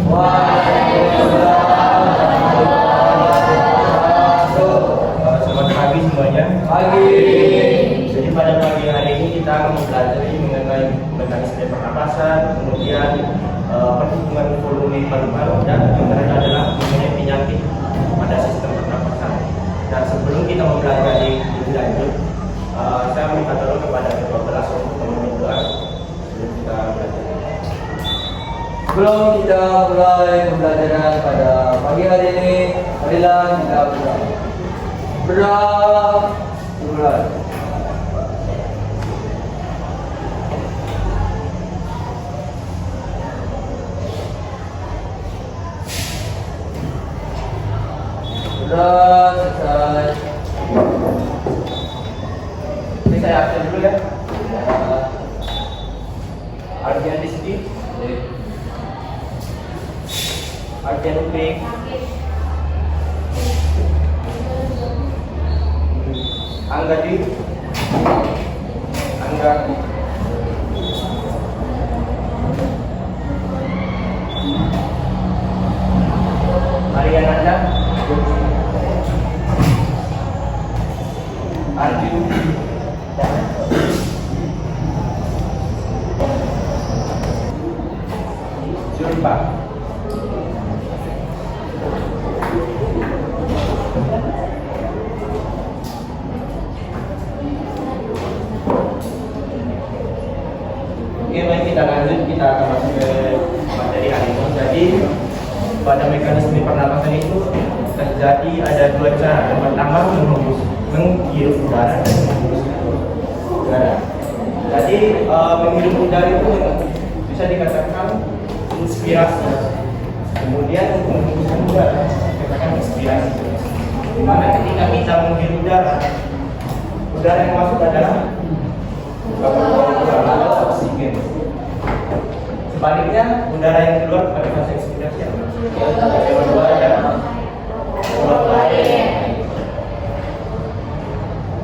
Waalaikumsalam. Selamat pagi semuanya. Pagi. Jadi pada pagi hari ini kita akan mempelajari mengenai mekanisme pernapasan, kemudian perhitungan volume paru-paru, dan yang terakhir adalah mengenai penyakit pada sistem pernapasan. Dan sebelum kita mempelajari lebih lanjut, saya minta tolong kepada ketua kelas untuk memimpin doa sebelum kita belajar. Sebelum kita mulai pembelajaran pada pagi hari ini, marilah kita berdoa. Berdoa dimulai. Berdoa selesai. Ini saya absen dulu ya. Ardian Rizky, Ardian Upik, Angga Di, Angga, Marian Anda, Arju, Zulfa. Oke, baik, kita lanjut, kita akan masuk ke materi hari ini. Jadi pada mekanisme pernapasan itu terjadi ada dua cara. Yang pertama menghirup udara dan menghembuskan udara. Jadi menghirup udara itu bisa dikatakan inspirasi. Kemudian untuk menghembuskan udara dikatakan inspirasi. Dimana ketika kita menghirup udara yang masuk adalah udara oksigen. Sebaliknya udara yang keluar pada fase ekspirasi CO2 dan uap air.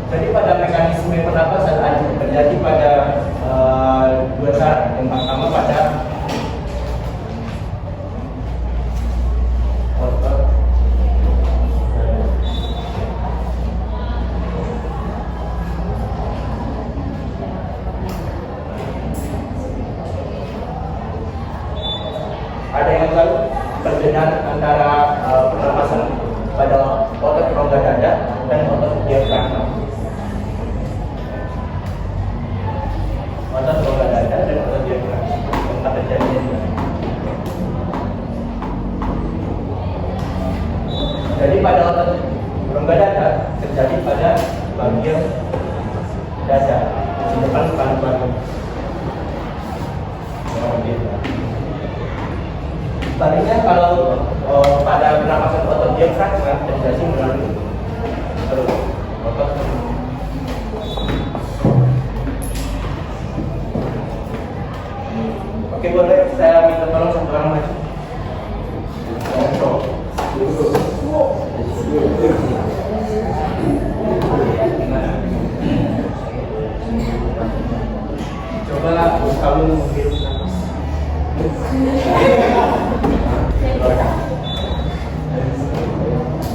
Jadi pada mekanisme pernapasan terjadi pada dua cara. Yang pertama pada otot ada yang tahu perbedaan antara pernapasan pada otot rongga dada dan otot diafragma. Otot rongga dada dan otot diafragma tempat terjadinya. Jadi pada otot rongga dada terjadi pada bagian dada di depan paru-paru. Sebaliknya kalau pada pernapasan otot diafragma terjadi melalui perut, otot perut. Oke, boleh saya minta tolong satu orang maju. Coba kamu menghirup nafas.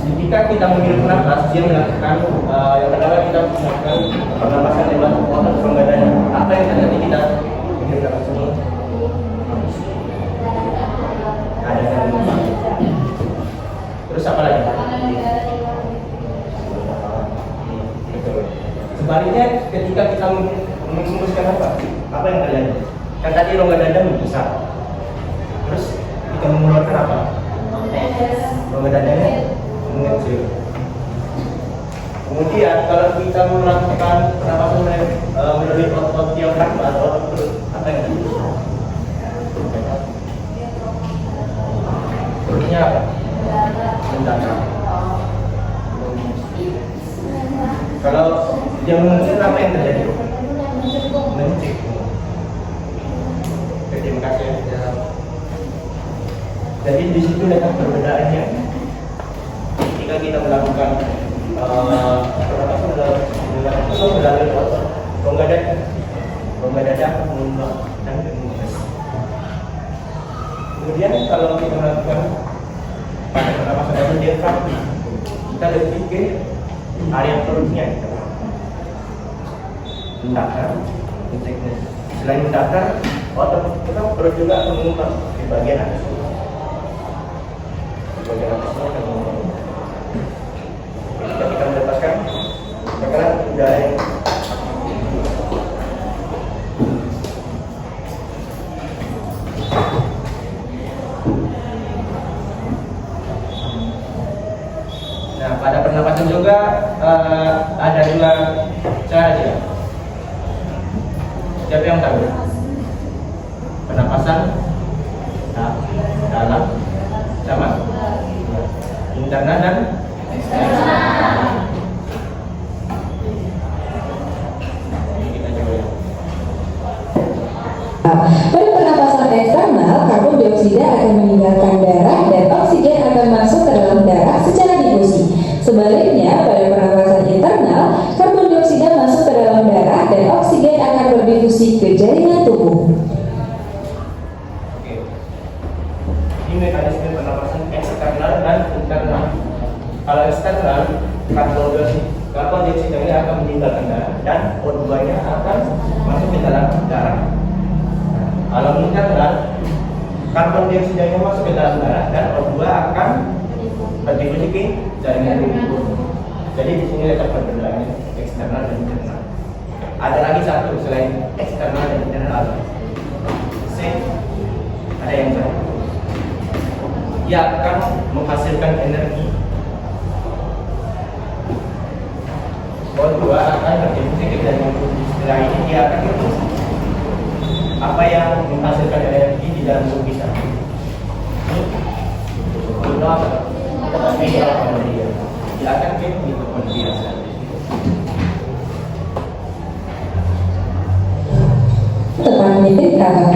Jika kita menghirup nafas, dia melakukan yang pertama kita melakukan pernapasan lewat otot rongga dada. Apa yang terjadi kita menghirup nafas ini? Ada yang terus apa lagi? Sebaliknya, ketika kita menghembuskan apa yang terjadi? Kan tadi rongga dada membesar. Terus kita mengeluarkan apa? Rongga dadanya mengecil. Kemudian kalau kita melakukan pernapasan melalui otot diafragma atau otot perut, apa yang terjadi? Perutnya apa? Mendatar. Kalau dia mengecil, apa yang terjadi? Mencik. Terima kasih. Jadi di situ letak perbedaannya. Ketika kita melakukan pernapasan melalui otot rongga dada, dan menghembus. Kemudian kalau kita melakukan pada pernapasan atau diafragma, kita lebih ke area perutnya. Mendakar, selain mendakar, otot kita perut juga akan mengumpat di bagian atas. Di bagian atasnya akan mengumpat. Ketika kita melepaskan tekanan udara yang pada pernapasan juga ada dua cara dia. Siapa yang tahu? Pernapasan dalam sama internal dan eksternal. Kita coba ya. Pada pernapasan eksternal, karbon dioksida akan meninggalkan darah dan oksigen akan masuk ke dalam darah secara difusi. Sebaliknya, pada pernapasan internal, karbon dioksida masuk ke dalam darah dan oksigen akan berdifusi ke jaringan tubuh. Oke. Ini mekanisme pernapasan eksternal dan internal. Kalau eksternal, karbon dioksida ini akan meninggalkan darah dan O2-nya akan masuk ke dalam darah. Kalau internal, karbon dioksida yang masuk ke dalam darah dan O2 akan berdifusi ke jaringan tubuh. Jadi di sini letak perbedaannya eksternal dan internal. Ada lagi satu selain eksternal dan internal. Ada yang lain. Dia akan menghasilkan energi. O2 akan berdifusi ke jaringan tubuh. Setelah ini dia akan apa yang menghasilkan energi di dalam tubuh kita. Dia akan ke mitokondria biasa. Tekan titik kanan.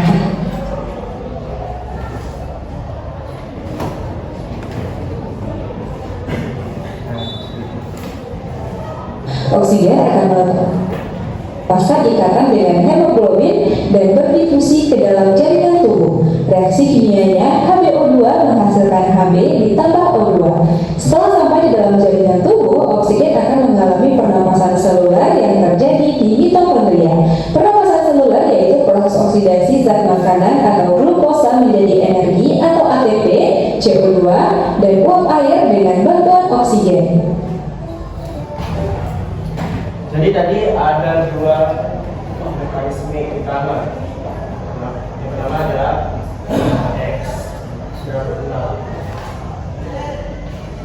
Oksigen akan melepaskan ikatan dengan hemoglobin dan berdifusi ke dalam jaringan tubuh. Reaksi kimianya, HbO2 menghasilkan Hb ditambah O2. Setelah sampai di dalam jaringan tubuh, oksigen akan mengalami pernapasan seluler yang terjadi di mitokondria. Pernapasan seluler yaitu proses oksidasi zat makanan atau glukosa menjadi energi atau ATP, CO2, dan uap air dengan bantuan oksigen. Jadi tadi ada dua mekanisme utama. Yang pertama adalah eksternal.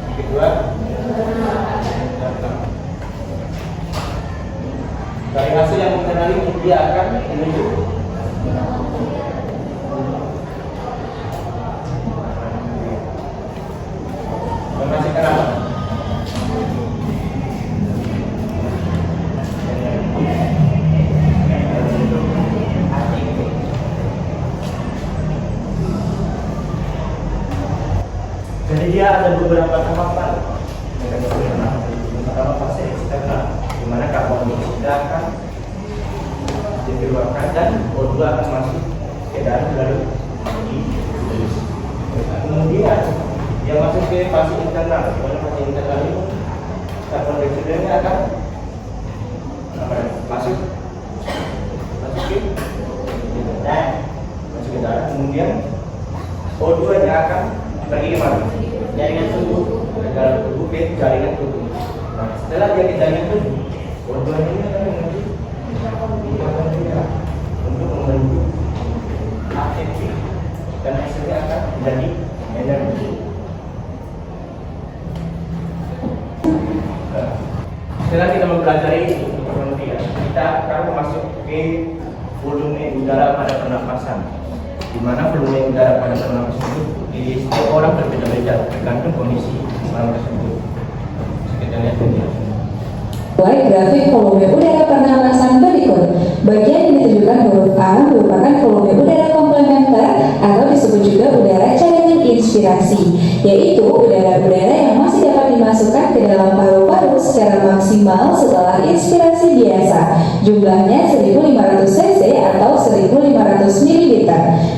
Yang kedua internal. Dari hasil yang internal ini dia akan menunjuk menghasilkan apa? Jadi dia ada beberapa tahapan. Pertama fase eksternal, di mana karbon dioksida akan dikeluarkan dan O2 akan masuk ke dalam lalu ditulis. Kemudian dia masuk ke fase internal. Pada fase internal ini karbon dioksida akan masuk ke darah. Kemudian O2 nya akan pergi ke mana? Jaringan tubuh. Ke dalam tubuh ke jaringan tubuh. Nah, setelah dia ke jaringan tubuh, O2 ini akan menuju mitokondria untuk membentuk ATP dan hasilnya akan menjadi energi. Setelah kita mempelajari mitokondria, kita akan masuk ke volume udara pada pernapasan. Di mana volume udara pada pernapasan itu di setiap orang berbeda-beda tergantung kondisi orang tersebut. Kita lihat ini. Mulai grafik volume udara pernapasan berikut. Bagian yang ditunjukkan huruf A merupakan volume udara komplementer atau disebut juga udara cadangan inspirasi, yaitu udara-udara yang masih dapat dimasukkan dimasukkan ke dalam paru-paru secara maksimal setelah inspirasi biasa. Jumlahnya 1500 cc atau 1500 ml.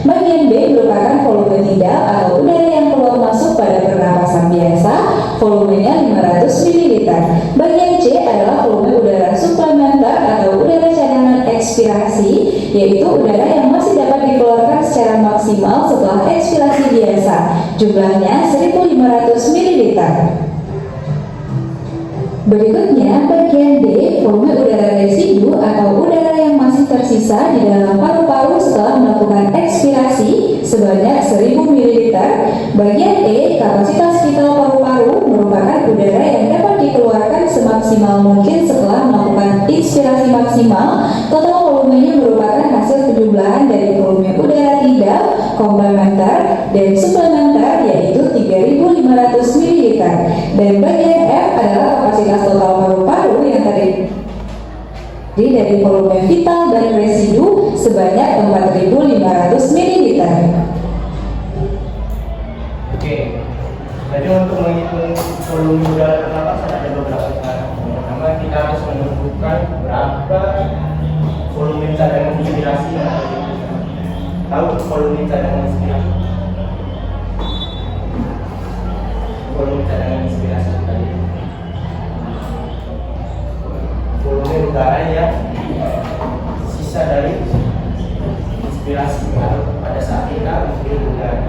Bagian B merupakan volume tidal atau udara yang keluar masuk pada pernapasan biasa, volumenya 500 ml. Bagian C adalah volume udara suplementer atau udara cadangan ekspirasi, yaitu udara yang masih dapat dikeluarkan secara maksimal setelah ekspirasi biasa. Jumlahnya 1500 ml. Berikutnya bagian D, volume udara residu atau udara yang masih tersisa di dalam paru-paru setelah melakukan ekspirasi sebanyak 1000 ml. Bagian E, kapasitas vital paru-paru merupakan udara yang dapat dikeluarkan semaksimal mungkin setelah melakukan inspirasi maksimal. Total volumenya merupakan hasil penjumlahan dari volume udara tidal, komplementer, dan suplementer, yaitu 3500 ml. Dan bagian F adalah kapasitas total paru-paru yang terdiri dari volume vital dan residu sebanyak 4500 ml. Oke, jadi untuk menghitung volume udara pernapasan ada beberapa cara. Yang pertama, kita harus menentukan berapa volume cadangan inspirasi yang ada di kita. Tahu volume cadangan inspirasi? Volume cadangan inspirasi tadi. Volume udara yang sisa dari inspirasi pada saat kita menghirup udara.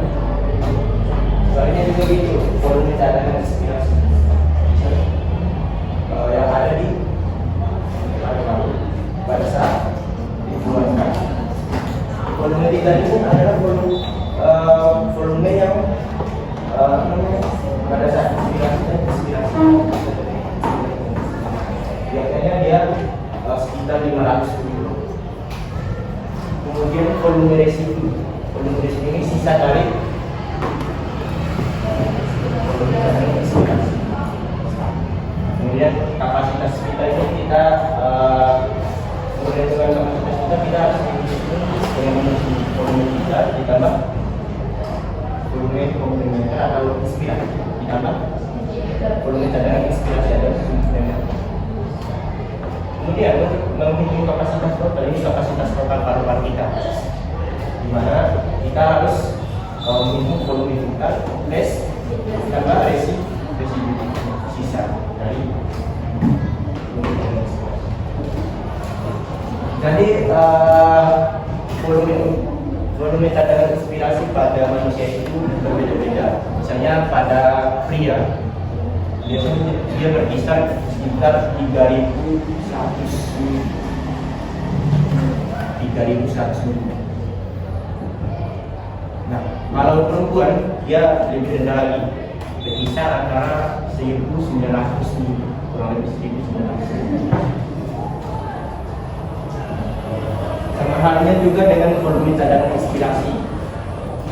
Soalnya juga gitu, volume cadangan inspirasi yang ada di paru-paru pada saat dikeluarkan. Volume tidal itu adalah volume yang pada saat inspirasi dan ekspirasi. Biasanya dia sekitar 500 ml. Kemudian volume residu ini sisa dari kemudian kapasitas kita ini kita kemudian dengan kapasitas kita harus dihitung dengan volume kita ditambah volume komplementer atau inspirasi ditambah volume cadangan inspirasi atau suplementer. Kemudian untuk menghitung kapasitas total, ini kapasitas total paru-paru kita, di mana kita harus menghitung volume vital plus tambah residu sisa dari jadi volume cadangan inspirasi pada manusia itu berbeda-beda. Misalnya pada pria biasanya dia berkisar sekitar 3.100. Nah, kalau perempuan dia lebih rendah lagi, berkisar antara 1.900, kurang lebih 1.900. Sama halnya juga dengan volume cadangan inspirasi.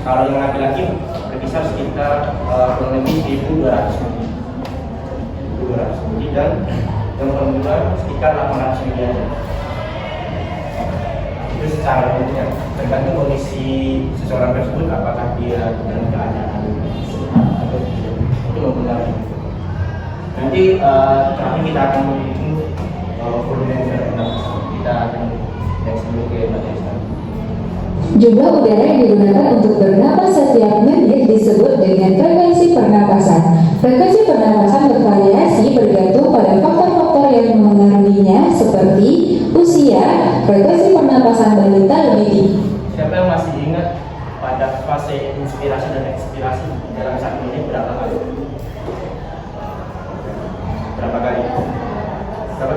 Kalau yang laki-laki berkisar sekitar kurang lebih 1.200 ml dan yang perempuan sekitar 800 ml. Itu secara umumnya, tergantung kondisi seseorang tersebut apakah dia dalam keadaan atau tidak, itu mempengaruhi. Nanti terakhir kita akan menghitung volume udara pernapasan. Kita akan yang sebelum ke materi selanjutnya. Jumlah udara yang digunakan untuk bernapas setiap menit disebut dengan frekuensi pernapasan. Frekuensi pernapasan bervariasi bergantung pada faktor-faktor yang mengaruhinya seperti usia. Frekuensi pernapasan balita lebih tinggi. Siapa yang masih ingat pada fase inspirasi dan ekspirasi dalam 1 menit berapa kali? Berapa kali? Berapa?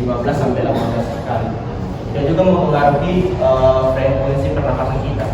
15 sampai 18 kali. Dan juga mempengaruhi frekuensi pernapasan kita.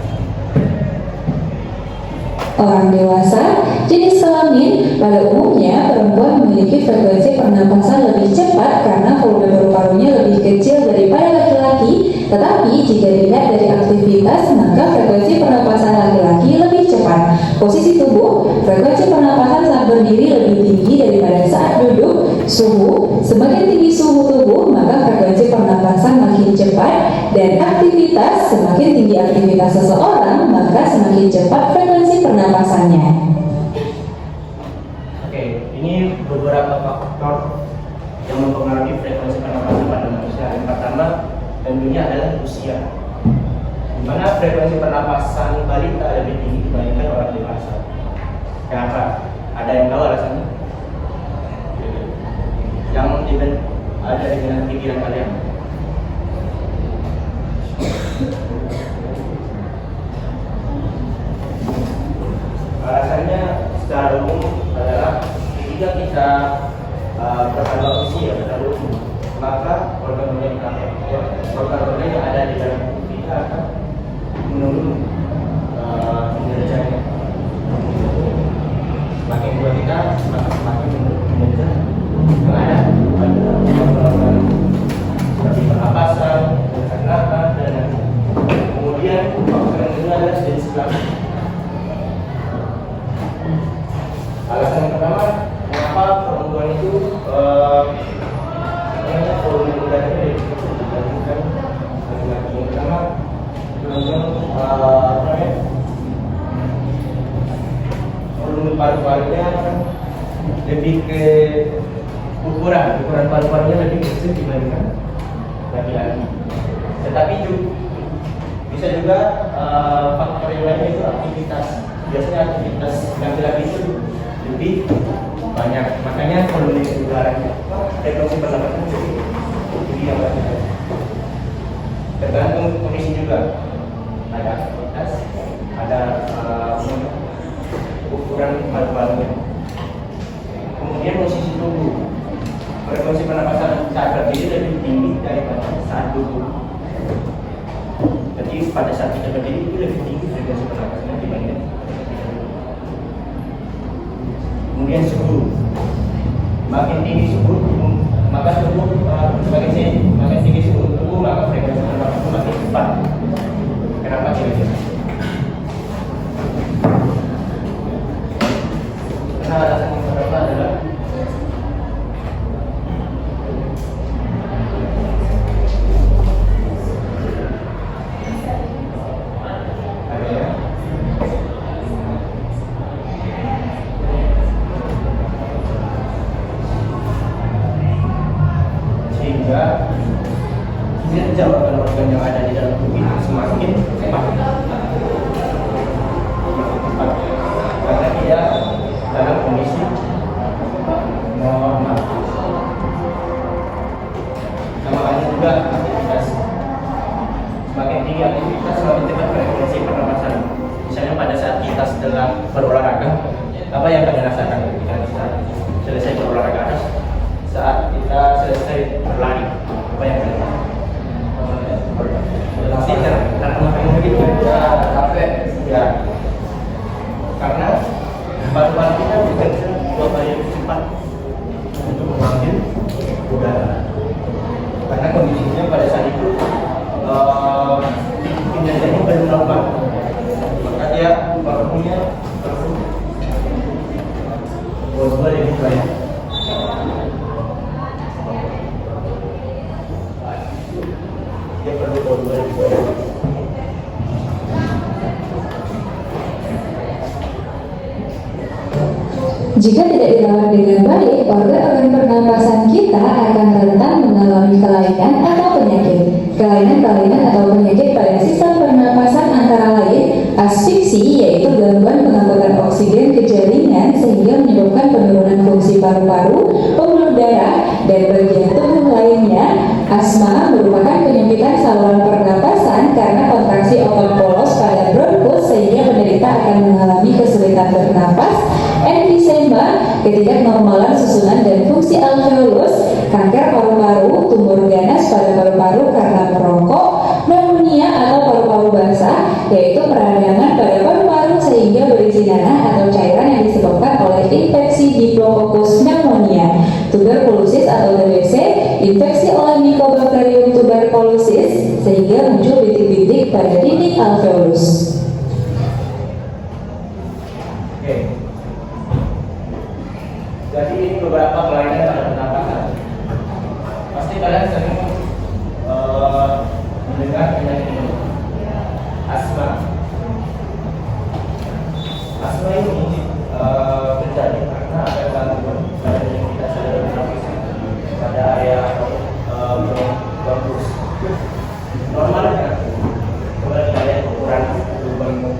Orang dewasa, jenis kelamin, pada umumnya perempuan memiliki frekuensi pernapasan lebih cepat karena volume paru-parunya lebih kecil daripada laki-laki. Tetapi jika dilihat dari aktivitas, maka frekuensi pernapasan laki-laki lebih cepat. Posisi tubuh, frekuensi pernapasan saat berdiri lebih tinggi daripada saat duduk. Suhu, semakin tinggi suhu tubuh, maka frekuensi pernapasan makin cepat. Dan aktivitas, semakin tinggi aktivitas seseorang, maka semakin cepat frekuensi pernapasannya. pernapasan balita lebih tinggi dibandingkan orang dewasa. Kenapa? Ada yang tahu alasannya? Yang ada di dalam pikiran kalian? Alasannya secara umum adalah ketika kita berkandung usia terlalu umum, maka organ-organ yang ada di dalam tubuh kita akan menurun kinerjanya. Semakin tua kita, semakin menurun kinerja yang ada seperti pernapasan, pencernaan, dan kemudian faktor yang kedua adalah jenis kelamin. Alasan yang pertama, mengapa perempuan itu volume udaranya lebih kecil dibandingkan laki-laki? Yang pertama, volume paru-parunya lebih ke ukuran paru-parunya lebih kecil dibandingkan laki-laki. Tetapi bisa juga faktor yang lain itu aktivitas. Biasanya aktivitas laki-laki itu lebih banyak, makanya volume udaranya frekuensi pernapasan lebih yang banyak. Tergantung kondisi juga, ada aktivitas, ada ukuran paru-parunya. Kemudian posisi tubuh, frekuensi pernapasan saat berdiri lebih tinggi daripada saat duduk. Jadi pada saat kita berdiri itu lebih tinggi frekuensi pernapasannya dibandingkan. Kemudian suhu, makin tinggi suhu, maka suhu makin tinggi suhu tubuh, maka frekuensi pernapasan makin cepat. Kenapa kira-kira? Karena alasan yang pertama adalah kinerja organ-organ yang ada di dalam tubuh itu semakin cepat, karena dia dalam kondisi normal. Sama halnya juga aktivitas, semakin tinggi aktivitas semakin cepat frekuensi pernapasan. Misalnya pada saat kita sedang berolahraga, apa yang kalian rasakan ketika kita selesai berolahraga? Saat kita selesai berlari, apa yang kalian rasakan? Pasti terlalu begitu ya, capek ya, karena paru-paru kita bekerja 2 kali lebih cepat untuk mengambil udara, karena kondisinya pada saat itu kinerjanya belum normal, maka dia paru-parunya perlu O2 lebih banyak. Dia perlu O2 lebih banyak. Jika tidak dirawat dengan baik, organ-organ pernapasan kita akan rentan mengalami kelainan atau penyakit. Kelainan-kelainan atau penyakit pada sistem pernapasan antara lain asfiksi, yaitu gangguan pengangkutan oksigen ke jaringan sehingga menyebabkan penurunan fungsi paru-paru, pembuluh darah, dan bagian tubuh lainnya. Asma merupakan penyempitan saluran pernapasan karena kontraksi otot polos pada bronkus sehingga penderita akan mengalami kesulitan bernapas. Emfisema, ketidaknormalan susunan dan fungsi alveolus, kanker paru-paru, tumor ganas pada paru-paru karena merokok, pneumonia atau paru-paru basah, yaitu peradangan pada paru-paru sehingga berisi nanah atau cairan yang disebabkan oleh infeksi Diplococcus pneumonia, tuberkulosis atau TBC, infeksi oleh Mycobacterium tuberculosis sehingga muncul bintik-bintik pada dinding alveolus. Jadi ini beberapa kelainan pada pernapasan. Pasti kalian sering mendengar penyakit ini, asma. Asma ini terjadi karena ada gangguan pada yang kita sadari pernapasan pada area bronkus. Normalnya, coba kalian ukuran lubang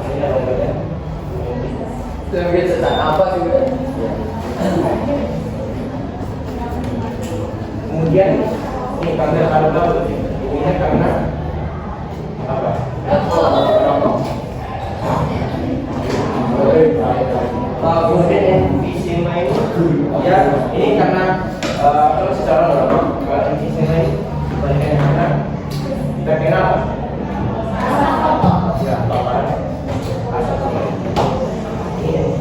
Ini ada obatnya. Itu yang bikin sesak nafas juga. Kemudian ini karena ini karena apa? Kemudian emfisema ini ya ini karena kalau secara normal kalau emfisema ini kebanyakan karena kita kena apa? Ya paparan asap ini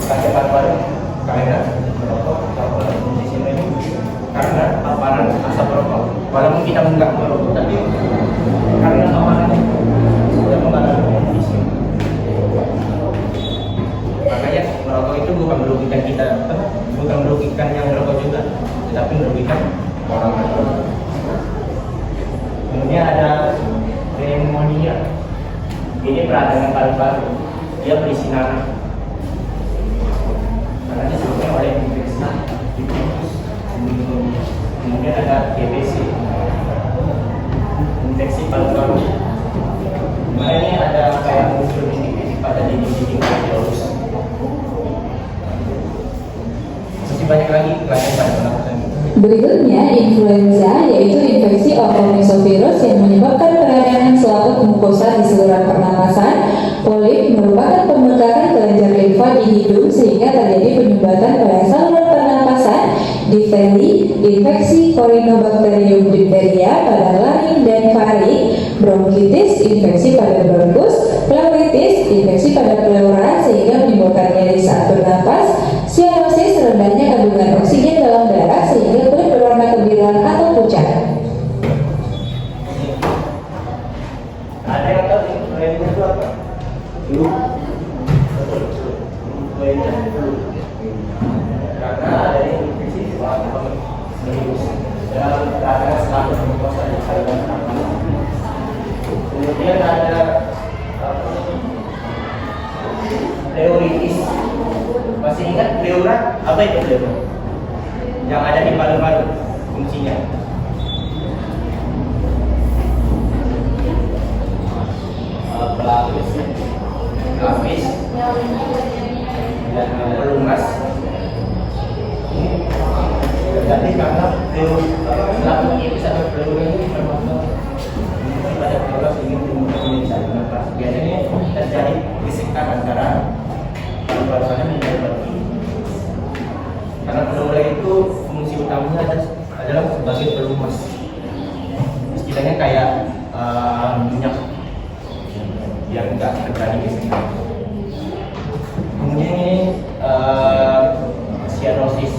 kasih paparan karena merokok emfisema ini karena paparan asap rokok. Walaupun kita enggak merokok tapi karena paparan sudah mengalami emfisema. Makanya merokok itu bukan merugikan kita, bukan merugikan yang merokok juga, tetapi merugikan orang lain. Kemudian ada pneumonia. Ini peradangan paru-paru, dia berisi nanah. Karena disebabkan oleh infeksi. Kemudian ada TBC, infeksi paru-paru. Kemudian ini ada kayak muncul infeksi pada dinding-dinding alveolus. Masih banyak lagi kelainan pada pernapasan. Berikutnya, influenza, yaitu infeksi ortomyxovirus yang menyebabkan peradangan selaput mukosa di saluran pernapasan. Polip merupakan pembengkakan kelenjar limfa di hidung sehingga terjadi penyumbatan pada saluran pernapasan. Difteri, infeksi Corynebacterium diphtheria pada laring dan faring. Bronkitis, infeksi pada bronkus. Pleuritis, infeksi pada pleura sehingga menimbulkan nyeri saat bernapas. Sianosis, rendahnya kandungan oksigen dalam darah sehingga kulit berwarna kebiruan atau pucat. Ada yang tahu influenza itu apa? Flu. Influenza flu. Karena ada infeksi virus dan peradangan selaput mukosa di saluran pernapasan. Kemudian ada pleuritis. Masih ingat pleura? Apa itu pleura? Yang ada di paru-paru fungsinya. Pelapis dan pelumas. Jadi karena pelapis ini satu pleura ini termasuk pada pleura ingin menjadi satu nafas. Biasanya terjadi gesekan antara paru-parunya menjadi bagi. Karena pleura itu fungsi utamanya adalah sebagai pelumas. Istilahnya kayak minyak yang tidak terjadi gesekan. Kemudian ini sianosis.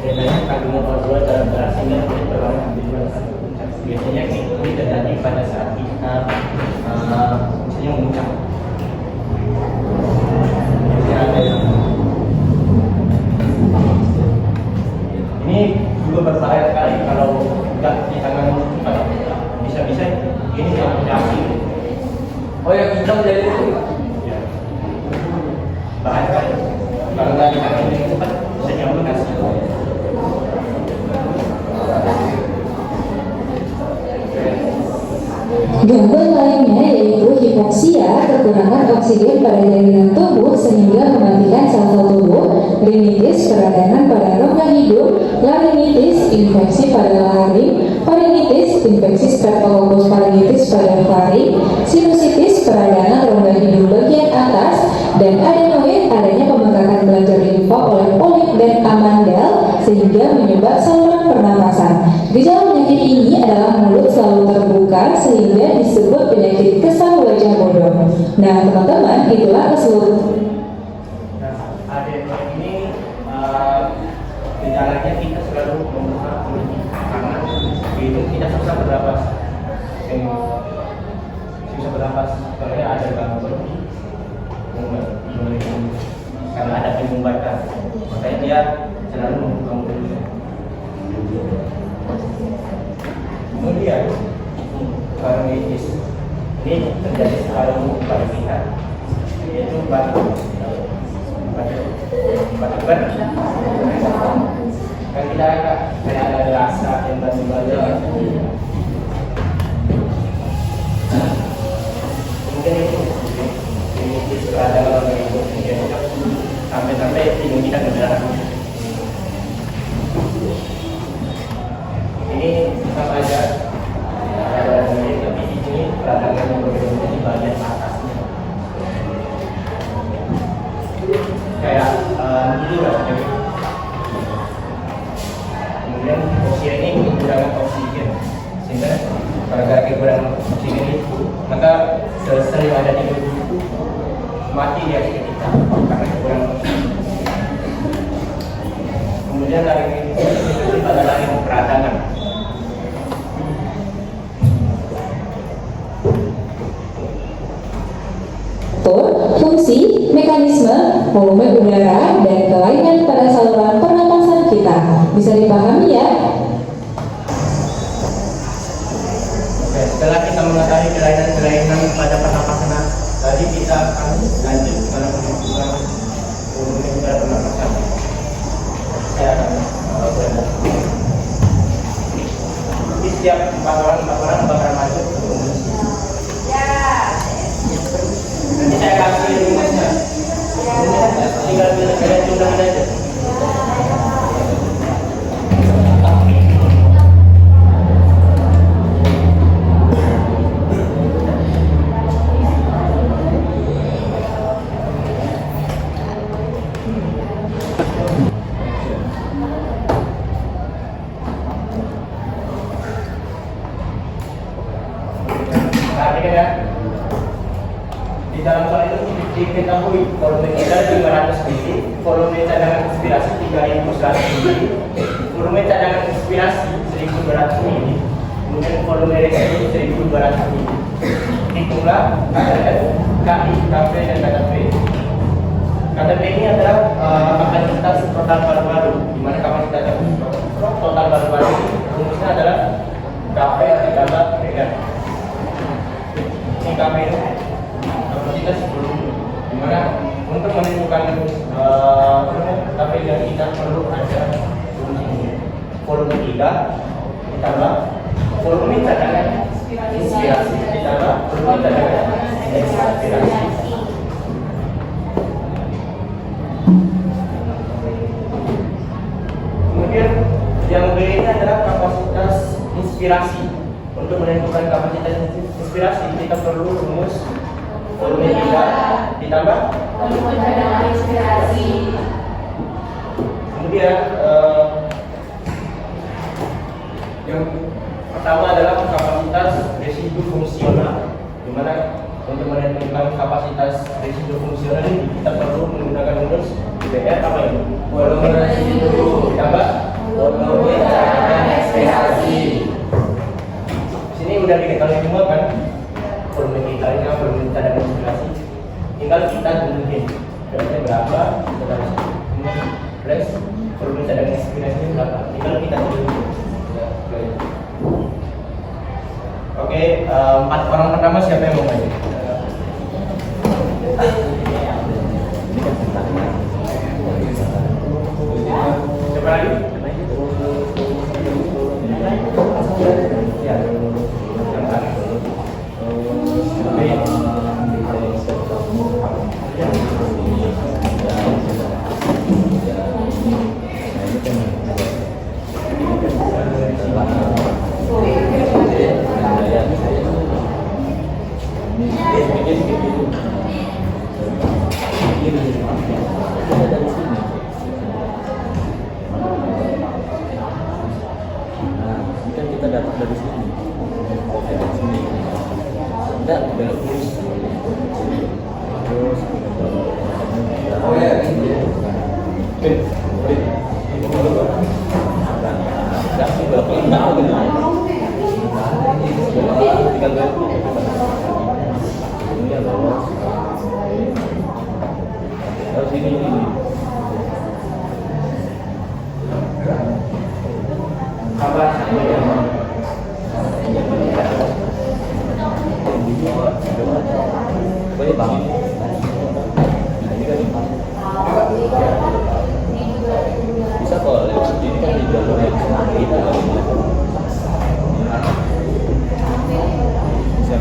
Biasanya kandungan O2 dalam darah sehingga kulit berwarna kebiruan atau pucat. Biasanya ini terjadi pada saat kita misalnya memuncak. Ini juga berbahaya sekali kalau tidak ditangani cepat. Bisa-bisa ini amputasi. Oh yang hitam jadi itu. Ya. Bahaya sekali. Kalau nggak ditangani dengan cepat bisa diamputasi. Gangguan lainnya yaitu hipoksia, kekurangan oksigen pada jaringan tubuh sehingga mematikan sel-sel tubuh, rinitis, peradangan pada rongga hidung, laringitis, infeksi pada laring, faringitis, infeksi Streptococcus pharyngitis pada faring, sinusitis, peradangan rongga hidung bagian atas, dan adenoid, adanya pembengkakan kelenjar limfa oleh polip dan amandel sehingga menyebabkan saluran pernapasan. Gejala penyakit ini adalah mulut selalu terbuka sehingga disebut penyakit kesal wajah bodoh. Nah, teman-teman, itulah keseluruhan. Nah, adenoid ini gejalanya kita selalu membuka mulut karena hidung kita susah bernapas. Susah bernapas karena ada gangguan di karena ada penyumbatan. Makanya dia selalu membuka mulutnya. Kemudian faringitis ini terjadi secara umum pada kita, yaitu batuk kan kita kayak ada rasa yang batu-batu. peradangan yang berada di bagian atasnya. Kayak gitu rasanya. Kemudian oksigen ini kekurangan oksigen, sehingga gara-gara kekurangan oksigen itu, maka sel-sel yang ada di tubuh itu mati dia seketika karena kekurangan oksigen. Kemudian dari itu adalah yang peradangan. Fungsi, mekanisme, volume udara, dan kelainan pada saluran pernapasan kita. Bisa dipahami ya? Oke, setelah kita mengetahui kelainan-kelainan pada pernapasan tadi, kita akan lanjut pada pembentukan volume udara pernapasan. Saya akan berhenti. Jadi setiap 4 orang bakal masuk ke rumus. Nanti saya kasih rumusnya. Tinggal kalian jumlahin aja. Perhatikan ya. Di dalam soal itu diketahui volume kita 500 ml, volume cadangan inspirasi 3100 ml, volume cadangan inspirasi 1200 ml, kemudian volume residu 1200 ml. Hitunglah KI, KP, dan KTP. KTP ini adalah kapasitas total baru-baru, di mana kapasitas total baru-baru rumusnya adalah KP ditambah PN. Ini KP ini kapasitas sebelum, dimana untuk menentukan KP yang kita perlu ada volume 3 ditambah volume cadangan inspirasi ditambah volume cadangan ekspirasi. Kemudian yang B ini adalah kapasitas inspirasi. Untuk menentukan kapasitas inspirasi kita perlu rumus volume 3 ditambah volume cadangan inspirasi. Kemudian yang pertama adalah kapasitas residu fungsional, di mana untuk menentukan kapasitas residu fungsional ini kita perlu menggunakan rumus BR apa ini? Volume residu ditambah volume cadangan ekspirasi. Ini udah diketahui semua kan, volume kita ini volume cadangan inspirasi. Tinggal kita jumlahin berarti berapa, plus volume cadangan inspirasi berapa. Tinggal kita jumlahin. Oke, 4 orang pertama siapa yang mau maju? Siapa lagi? Ya. Bisa kalau lewat ini kan di jalur yang gitu. Bisa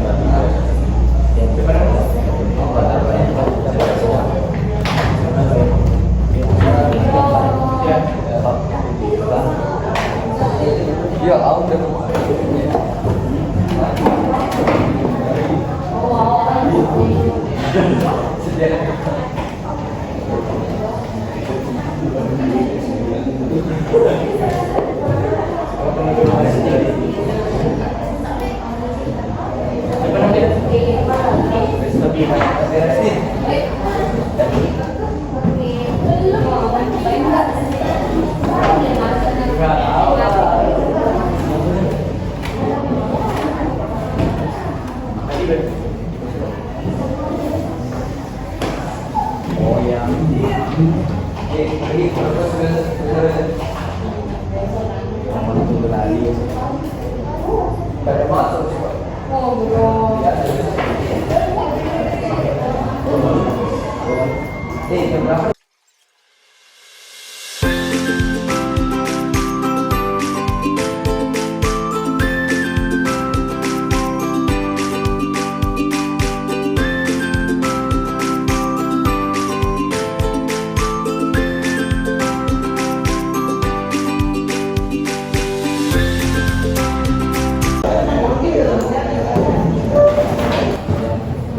Ya, aku udah Oh ya. Ini kalau sudah tunggu lagi. Pada masuk. Ya. Berapa?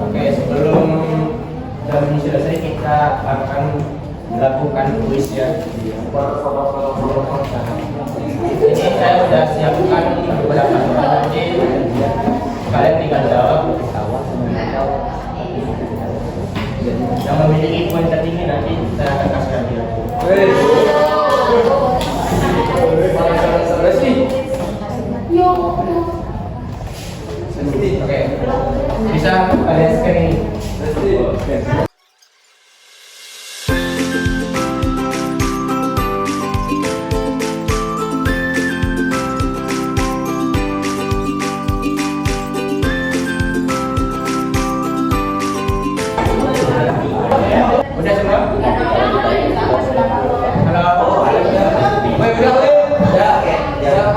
Oke, sebelum jam ini selesai kita akan melakukan kuis ya. Ini saya sudah siapkan beberapa soal nanti kalian tinggal jawab. Yang memiliki poin tertinggi nanti saya akan kasih hadiah. Oke, bisa kalian scan ini. Udah semua? Halo. Baik, udah boleh? Ya, oke. Ya, Kak.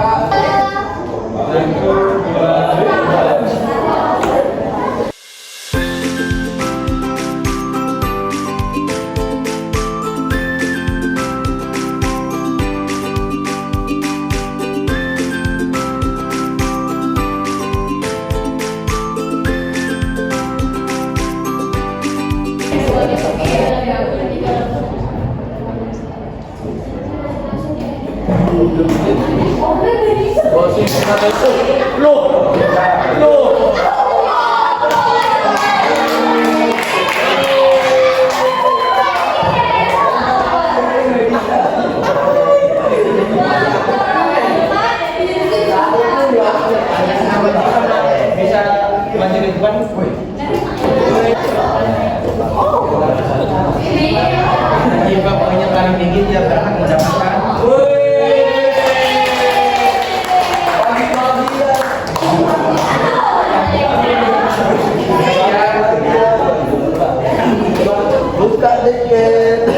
Bisa maju ke depan. Jika poinnya paling tinggi dia berhak mendapatkan. Buka deket.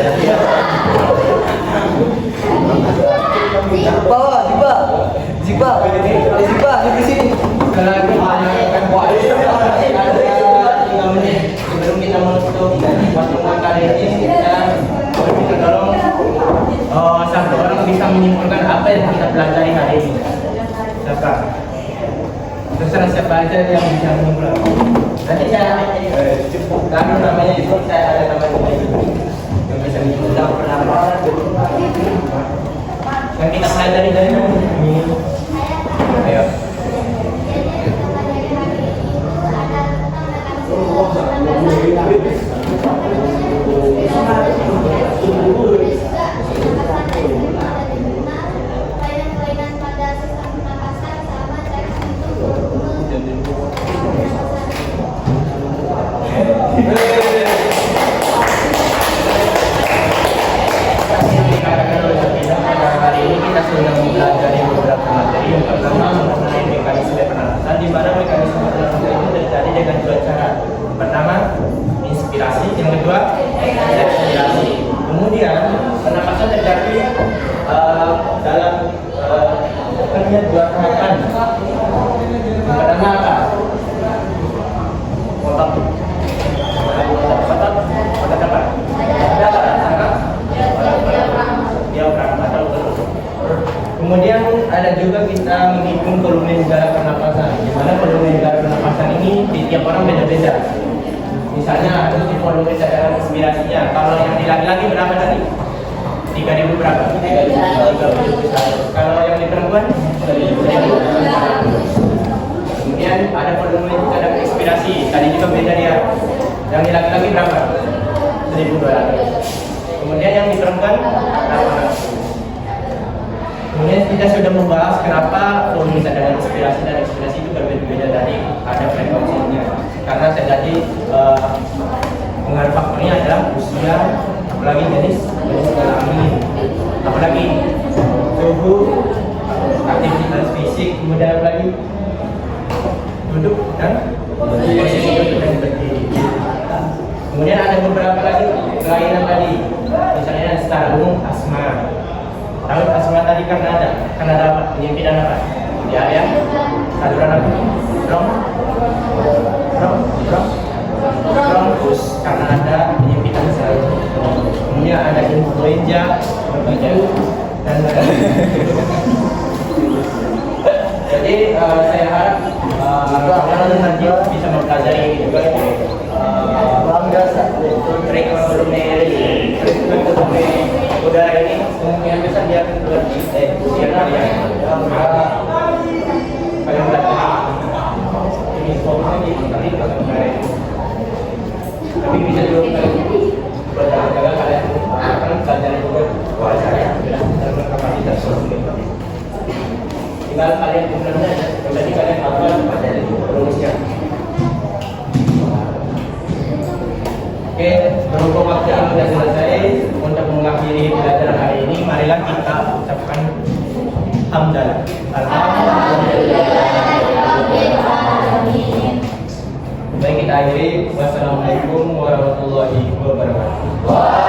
Bawa, Ziba, di sini. Sebelum kita menutup pertemuan kali ini, kita tolong satu orang bisa menyimpulkan apa yang kita pelajari hari ini. Siapa? Terserah siapa aja yang bisa menyimpulkan. Nanti saya kami namanya itu saya ada namanya yang bisa menyimpulkan pendapat yang kita pelajari dari ini. Ayo. Hari ini kita sudah mempelajari beberapa materi. Yang pertama mengenai mekanisme penanaman, di mana mekanisme penanaman itu terjadi dengan dua cara. Pertama, inspirasi. Yang kedua, ekspirasi. Kemudian penapasan terjadi dalam dua tahapan. Pertama apa? Otak apa? Kemudian ada juga kita menghitung volume udara pernapasan, di mana volume udara pernapasan ini di tiap orang beda-beda. Misalnya ada di volume cadangan inspirasinya. Kalau yang di laki-laki berapa tadi? 3.000 berapa? 3.000. Kalau yang di perempuan? 1.000. Kemudian ada volume cadangan inspirasi. Tadi juga beda dia. Yang di laki-laki berapa? 1.200. Kemudian yang di perempuan berapa? Kemudian kita sudah membahas kenapa volume cadangan inspirasi dan ekspirasi itu berbeda-beda, tadi ada frekuensinya. jadi pengaruh faktornya adalah usia, apalagi jenis kelamin, apalagi suhu, aktivitas fisik, kemudian apalagi duduk dan posisi duduk dan berdiri. Kemudian ada beberapa lagi kelainan tadi, misalnya secara umum asma. Tahu asma tadi karena ada penyempitan apa? Di area saluran apa? Bronkus karena ada penyempitan saluran. Kemudian ada influenza, berbagai dan jadi saya harap kalian nanti bisa mempelajari juga udara ini kemungkinan besar dia akan keluar di usia kalian. Kalian belajar ini fokusnya di kali kalian. Tapi bisa juga belajar kalian akan belajar juga bahasa dalam kapasitas sosial. Tinggal kalian sebenarnya jadi kalian apa pada rumusnya. Oke, berhubung waktu yang sudah selesai untuk mengakhiri pelajaran hari ini, marilah kita ucapkan hamdalah. Alhamdulillah. Baik, kita akhiri. Wassalamualaikum warahmatullahi wabarakatuh.